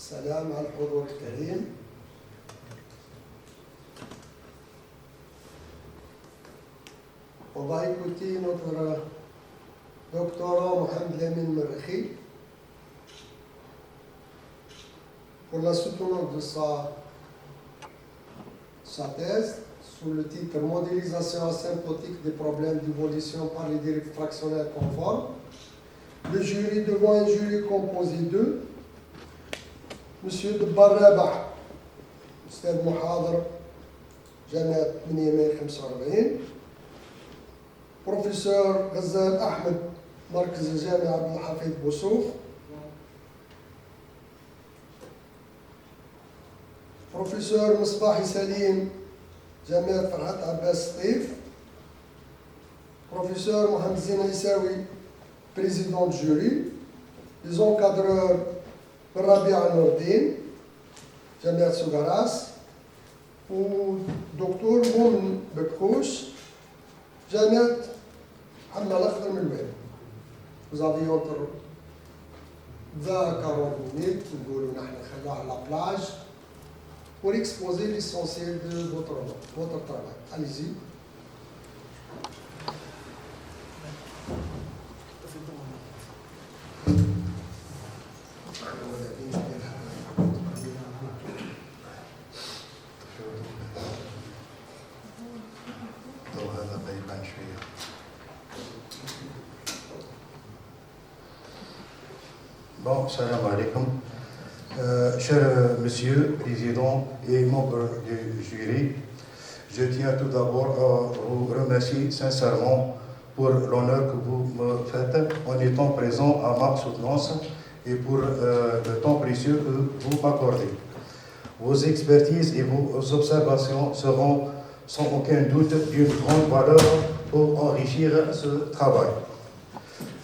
السلام على الحضور الكريم. On va écouter notre doctorant Mohamed Lamine Merhi pour la soutenance de sa thèse sous le titre Modélisation asymptotique des problèmes d'évolution par les dérives fractionnaires conformes. Le jury devant un jury composé de Monsieur de Barrabah, أستاذ محاضر جامعة 8 ماي 45. بروفيسور غزال أحمد مركز الجامعة عبد الحفيظ بوصوف. بروفيسور مصباحي سليم جامعة فرحات عباس سطيف. Professeur Mohamed Zine Issaoui, président du jury. Les encadreurs Rabia Al-Nordin, Jamiat Sougaras, ou Dr Moumen Bekouch, Jamiat Hamad Al-Akhdar Milwen. Vous avez entre 20 à 40 minutes, nous allons à la plage pour exposer l'essentiel de votre travail. Allez-y. Bon, salam alaikum. Cher monsieur, président et membres du jury, je tiens tout d'abord à vous remercier sincèrement pour l'honneur que vous me faites en étant présent à ma soutenance et pour le temps précieux que vous m'accordez. Vos expertises et vos observations seront sans aucun doute d'une grande valeur pour enrichir ce travail.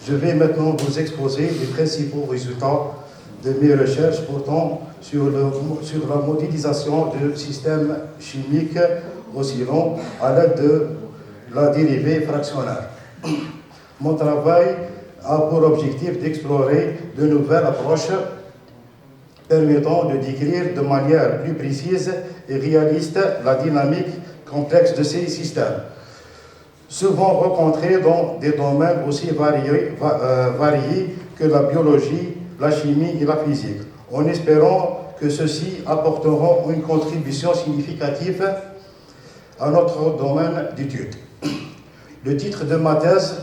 Je vais maintenant vous exposer les principaux résultats de mes recherches portant sur la modélisation de systèmes chimiques oscillants à l'aide de la dérivée fractionnaire. Mon travail a pour objectif d'explorer de nouvelles approches permettant de décrire de manière plus précise et réaliste la dynamique complexe de ces systèmes, souvent rencontrés dans des domaines aussi variés que la biologie, la chimie et la physique, en espérant que ceux-ci apporteront une contribution significative à notre domaine d'étude. Le titre de ma thèse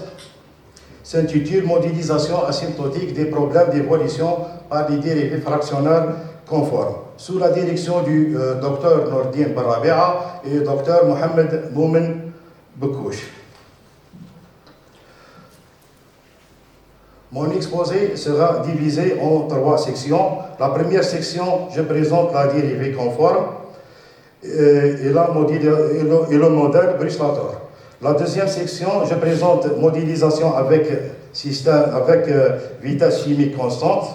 s'intitule « Modélisation asymptotique des problèmes d'évolution par des dérivés fractionnaires conformes » sous la direction du Dr Nordin Barrabia et du Dr Mohamed Moumen Bekouch. Mon exposé sera divisé en 3 sections. La première section, je présente la dérivée conforme et le modèle Bruce-Latour. La deuxième section, je présente modélisation avec vitesse chimique constante.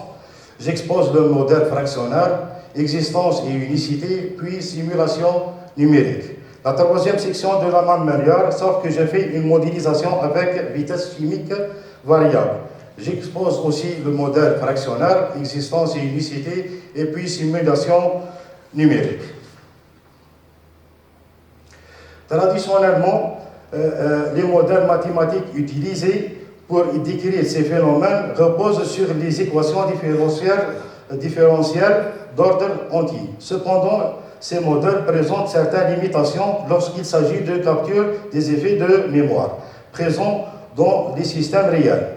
J'expose le modèle fractionnaire, existence et unicité, puis simulation numérique. La troisième section de la même manière, sauf que je fais une modélisation avec vitesse chimique variable. J'expose aussi le modèle fractionnaire, existence et unicité, et puis simulation numérique. Traditionnellement, les modèles mathématiques utilisés pour décrire ces phénomènes reposent sur les équations différentielles d'ordre entier. Cependant, ces modèles présentent certaines limitations lorsqu'il s'agit de capture des effets de mémoire présents dans les systèmes réels.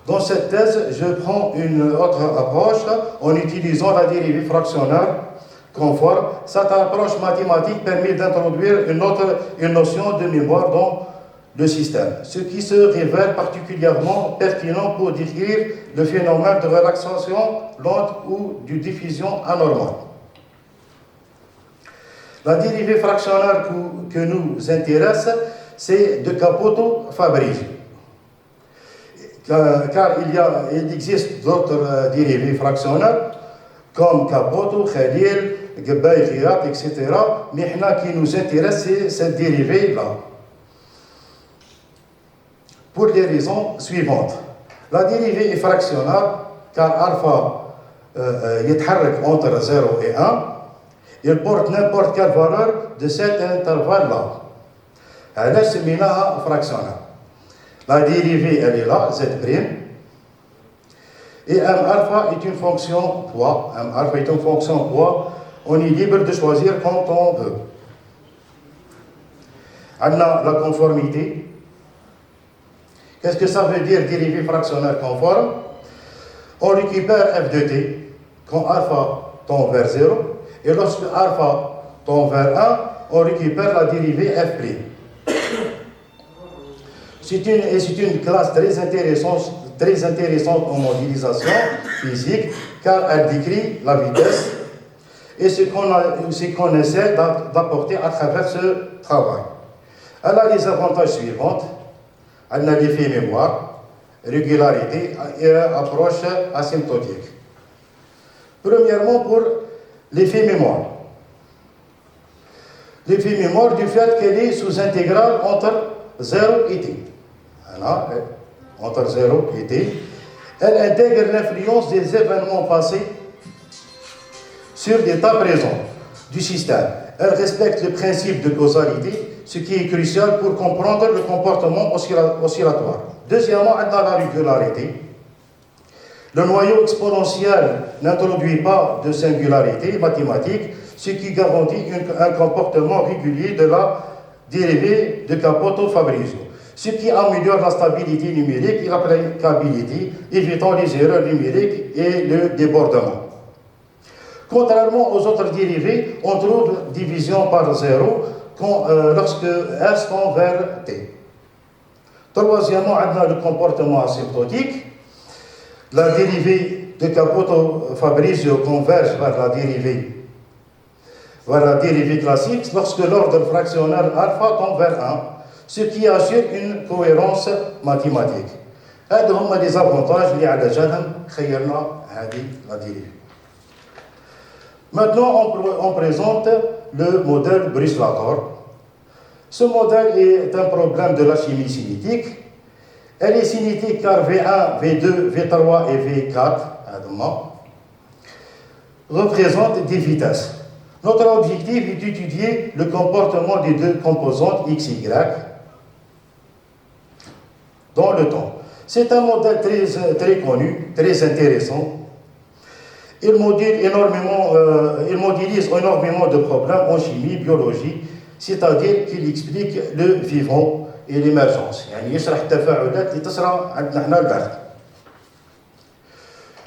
Dans cette thèse, je prends une autre approche en utilisant la dérivée fractionnaire conforme. Cette approche mathématique permet d'introduire une notion de mémoire dans le système, ce qui se révèle particulièrement pertinent pour décrire le phénomène de relaxation lente ou de diffusion anormale. La dérivée fractionnaire que nous intéresse, c'est de Capoto-Fabry. Car il existe d'autres dérivés fractionnaires comme Capoto, Khalil, Gebay, Khirat, etc. Mais qui nous intéresse, c'est cette dérivée-là. Pour les raisons suivantes. La dérivée est fractionnaire car alpha يتحرك entre 0 et 1, il porte n'importe quelle valeur de cet intervalle-là. علاش سميناها fractionnel. La dérivée, elle est là, z', et m alpha est une fonction poids. M alpha est une fonction poids. On est libre de choisir quand on veut. On a la conformité. Qu'est-ce que ça veut dire dérivée fractionnelle conforme? On récupère f de t quand alpha tend vers 0, et lorsque alpha tend vers 1, on récupère la dérivée f'. C'est une classe très intéressante en modélisation physique, car elle décrit la vitesse et ce qu'on essaie d'apporter à travers ce travail. Elle a les avantages suivants. Elle a l'effet mémoire, régularité et approche asymptotique. Premièrement, pour l'effet mémoire. L'effet mémoire du fait qu'elle est sous intégrale entre 0 et t. Voilà, entre 0 et t. Elle intègre l'influence des événements passés sur l'état présent du système. Elle respecte le principe de causalité, ce qui est crucial pour comprendre le comportement oscillatoire. Deuxièmement, elle a la régularité. Le noyau exponentiel n'introduit pas de singularité mathématique, ce qui garantit un comportement régulier de la dérivée de Capoto-Fabrizio, ce qui améliore la stabilité numérique et l'applicabilité, évitant les erreurs numériques et le débordement. Contrairement aux autres dérivés, on trouve division par 0 lorsque S tend vers t. Troisièmement, on a le comportement asymptotique. La dérivée de Capoto-Fabrizio converge vers la dérivée classique lorsque l'ordre fractionnel alpha tend vers 1, ce qui assure une cohérence mathématique. هذا هما les avantages اللي على جالهم خيرنا هذه la dérivée. Maintenant, on présente le modèle Brice-Latour. Ce modèle est un problème de la chimie cinétique. Elle est cinétique car V1, V2, V3 et V4 représentent des vitesses. Notre objectif est d'étudier le comportement des deux composantes x, y dans le temps. C'est un modèle très connu, très intéressant. Il modélise énormément de problèmes en chimie, biologie, c'est-à-dire qu'il explique le vivant et l'émergence. يعني يشرح التفاعلات اللي تصرى عندنا هنا الداخل.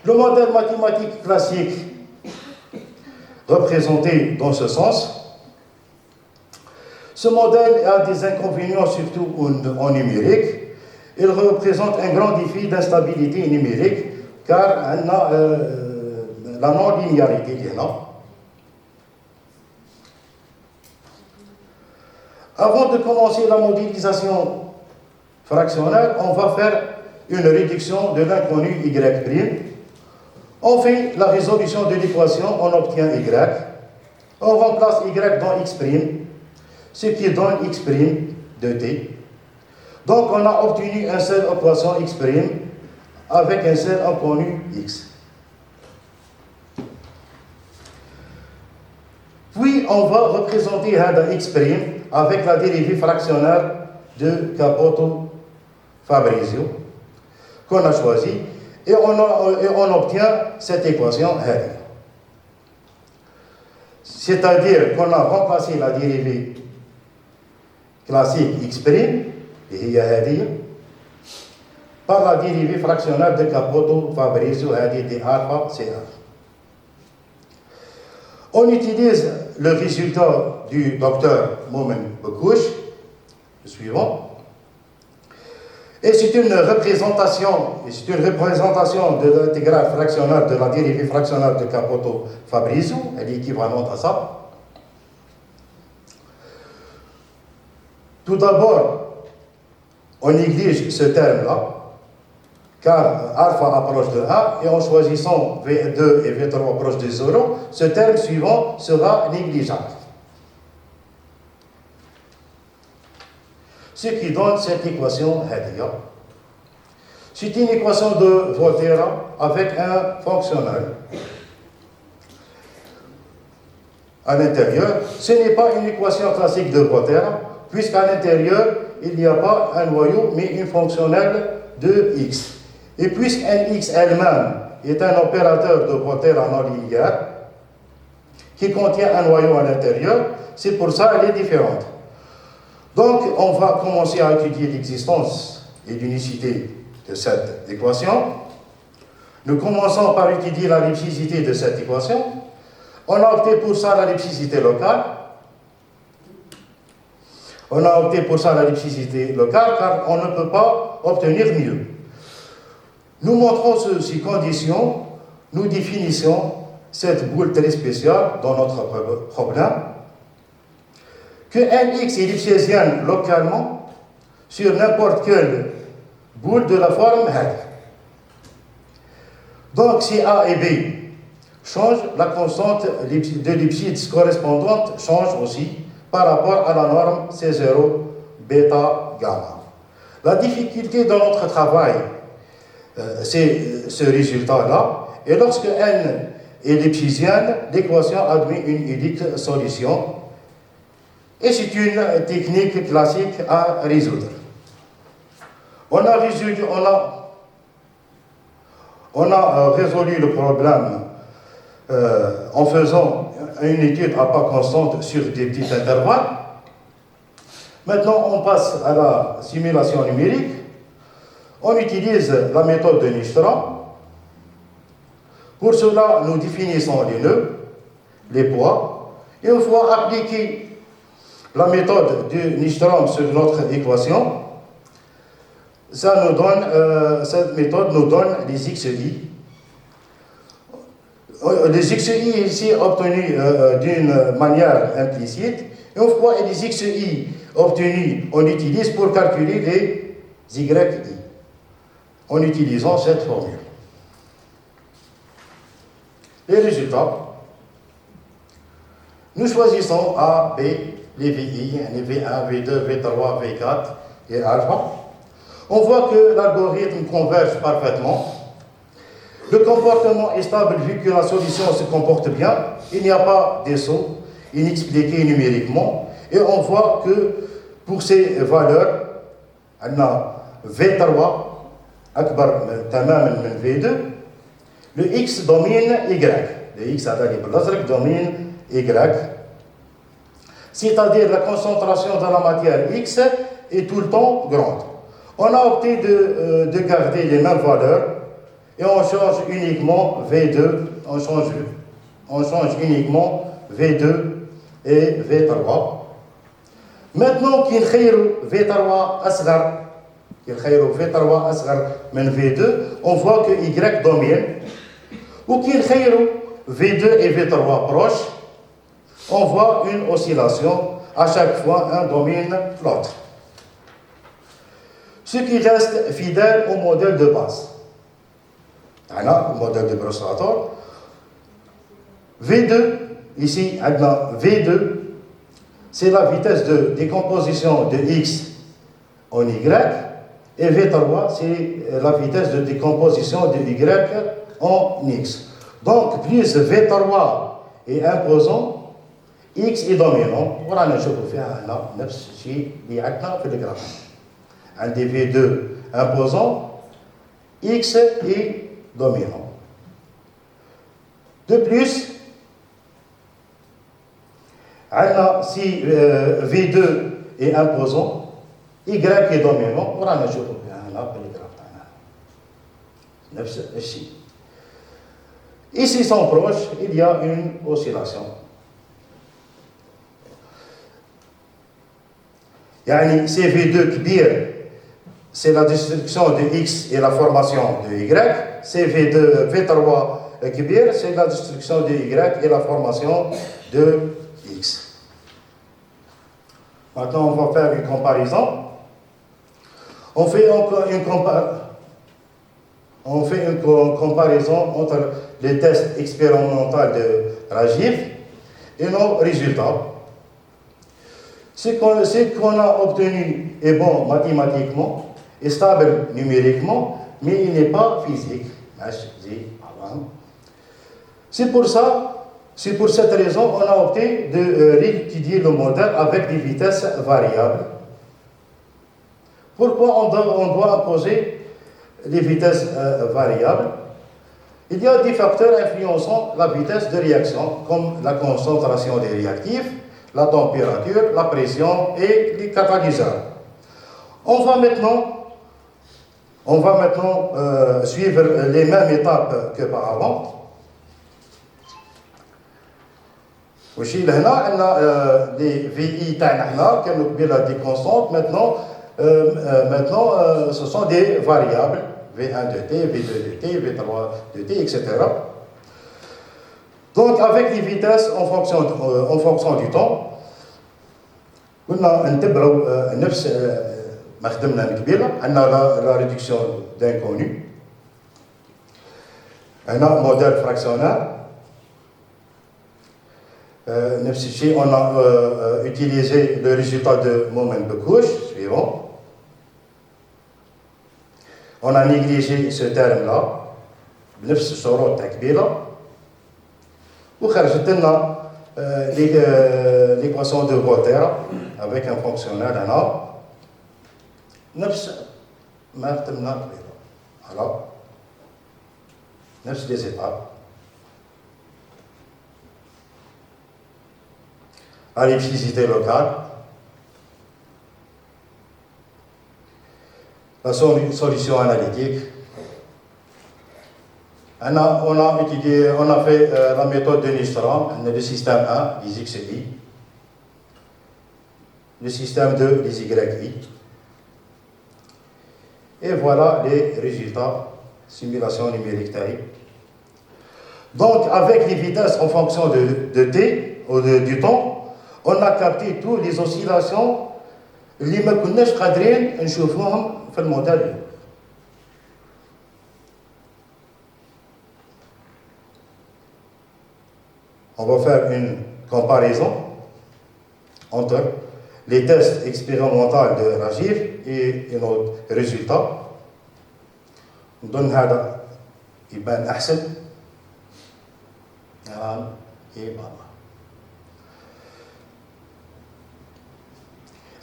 Le modèle mathématique classique représenté dans ce sens. Ce modèle a des inconvénients surtout en numérique. Il représente un grand défi d'instabilité numérique car on a la non-linéarité qui est là. Avant de commencer la modélisation fractionnelle, on va faire une réduction de l'inconnu y'. On fait la résolution de l'équation, on obtient y. On remplace y dans x', ce qui donne x' de t. Donc on a obtenu une seule équation x' avec un seul inconnu x. Puis on va représenter hada x' avec la dérivée fractionnelle de Capoto-Fabrizio qu'on a choisi et on obtient cette équation hada. C'est-à-dire qu'on a remplacé la dérivée classique x' et هي هذه par la dérivée fractionnelle de Capoto-Fabrizio هذه دي alpha CR. On utilise le résultat du docteur Moomen-Bekouch, le suivant, et c'est une représentation de l'intégrale fractionnelle de la dérivée fractionnelle de Capoto-Fabrizio, elle est équivalente à ça. Tout d'abord, on néglige ce terme-là, car alpha approche de 1, et en choisissant V2 et V3 proche de 0, ce terme suivant sera négligeable. Ce qui donne cette équation Hadia. C'est une équation de Volterra avec un fonctionnel à l'intérieur, ce n'est pas une équation classique de Potter, puisqu'à l'intérieur, il n'y a pas un noyau, mais une fonctionnelle de x. Et puisque nx elle-même est un opérateur de Potter en non linéaire, qui contient un noyau à l'intérieur, c'est pour ça qu'elle est différente. Donc, on va commencer à étudier l'existence et l'unicité de cette équation. Nous commençons par étudier la lipsicité de cette équation. On a opté pour ça la lipsicité locale. On a opté pour ça la lipsicité locale car on ne peut pas obtenir mieux. Nous montrons ceci condition, nous définissons cette boule très spéciale dans notre problème, que Nx est lipsésienne localement sur n'importe quelle boule de la forme Hadr. Donc si A et B changent, la constante de Lipschitz correspondante change aussi par rapport à la norme C0 bêta gamma. La difficulté de notre travail, c'est ce résultat-là, et lorsque N est lipschitzienne, l'équation admet une unique solution, et c'est une technique classique à résoudre. On a résolu le problème en faisant une étude à pas constante sur des petits intervalles. Maintenant, on passe à la simulation numérique. On utilise la méthode de Nystrom. Pour cela, nous définissons les nœuds, les poids. Et une fois appliqué la méthode de Nystrom sur notre équation, cette méthode nous donne les XI. Les XI ici obtenus d'une manière implicite. Et une fois les XI obtenus, on utilise pour calculer les YI en utilisant cette formule. Les résultats. Nous choisissons A, B, les VI, les V1, V2, V3, V4 et alpha. On voit que l'algorithme converge parfaitement. Le comportement est stable vu que la solution se comporte bien. Il n'y a pas de saut inexpliqué numériquement. Et on voit que pour ces valeurs, on a V3 أكبر تماما من V2. Le X domine Y. Le X domine Y. C'est-à-dire la concentration de la matière X est tout le temps grande. On a opté de garder les mêmes valeurs et on change uniquement V2, on change uniquement V2 et V3. Maintenant qu'il y a V3 أصغر من V2, on voit que Y domine. Ou qu'il y a V2 et V3 proches, on voit une oscillation. À chaque fois, un domine l'autre. Ce qui reste fidèle au modèle de base. Alors, le modèle de Brossator. V2, ici, V2, c'est la vitesse de décomposition de X en Y, et V3, c'est la vitesse de décomposition de Y en X. Donc, plus V3 est imposant, X est dominant. Voilà, je vous fais un نفس الشيء اللي عندنا في الجراف. عندي V2 imposant, X est dominant. De plus, si V2 est imposant, Y est dominant. ورانا نشوفوا فيها هنا في الجراف تاعنا نفس الشيء. Ici sont proches, il y a une oscillation. يعني CV2 كبير, c'est la destruction de X et la formation de Y. CV2, V3 كبير, c'est la destruction de Y et la formation de X. Maintenant, on va faire une comparaison. On fait une comparaison entre les tests expérimentaux de Rajiv et nos résultats. Ce qu'on a obtenu est bon mathématiquement, est stable numériquement, mais il n'est pas physique. C'est pour ça C'est pour cette raison qu'on a opté de réétudier le modèle avec des vitesses variables. Pourquoi on doit imposer des vitesses variables? Il y a des facteurs influençant la vitesse de réaction, comme la concentration des réactifs, la température, la pression et les catalyseurs. On va maintenant suivre les mêmes étapes qu'auparavant. وشي لهنا عندنا des VI تاعنا حنا كانوا قبيله دي constantes. Maintenant ce sont des variables V1 de t, V2 de t, V3 de t, etc. Donc avec les vitesses en fonction du temps كنا نتبعوا نفس ما خدمنا من قبيله. عندنا la réduction d'inconnu, هنا modèle fractionnaire. نفس الشيء, on a utilisé le résultat de Moment-Bekusch suivant. On a négligé ce terme-là بنفس الشروط تاع قبيله وخرجت لنا l'équation de Voltaire avec un fonctionnaire هنا نفس ما خدمنا قبيله. voilà نفس les étapes. À l'électricité locale, la solution analytique. On a fait la méthode de Nystrom, le système 1, les X et Y, le système 2, les Y, Y. Et voilà les résultats, simulation numérique TAI. Donc, avec les vitesses en fonction de t, ou du temps, on a capté toutes les oscillations اللي ما كناش قادرين نشوفوهم في الموديل. On va faire une comparaison entre les tests expérimentaux de Ragir et nos résultats. نظن هذا يبان أحسن.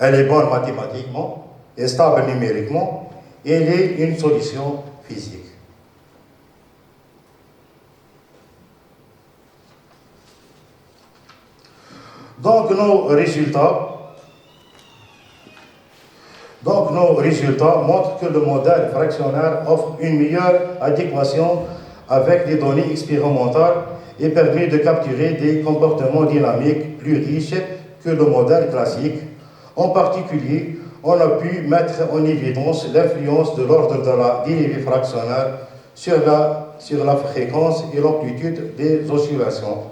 Elle est bonne mathématiquement, et stable numériquement, et elle est une solution physique. Donc nos résultats montrent que le modèle fractionnaire offre une meilleure adéquation avec les données expérimentales et permet de capturer des comportements dynamiques plus riches que le modèle classique. En particulier, on a pu mettre en évidence l'influence de l'ordre de la dérivée fractionnaire sur la fréquence et l'amplitude des oscillations.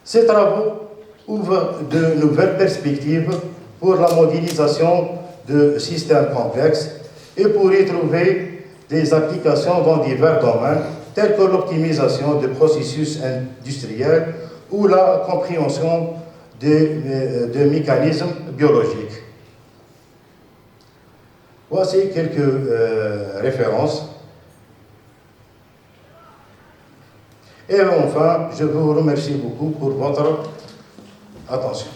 Ces travaux ouvrent de nouvelles perspectives pour la modélisation de systèmes complexes et pour y trouver des applications dans divers domaines tels que l'optimisation de processus industriels ou la compréhension de mécanismes biologiques. Voici quelques références. Et enfin, je vous remercie beaucoup pour votre attention.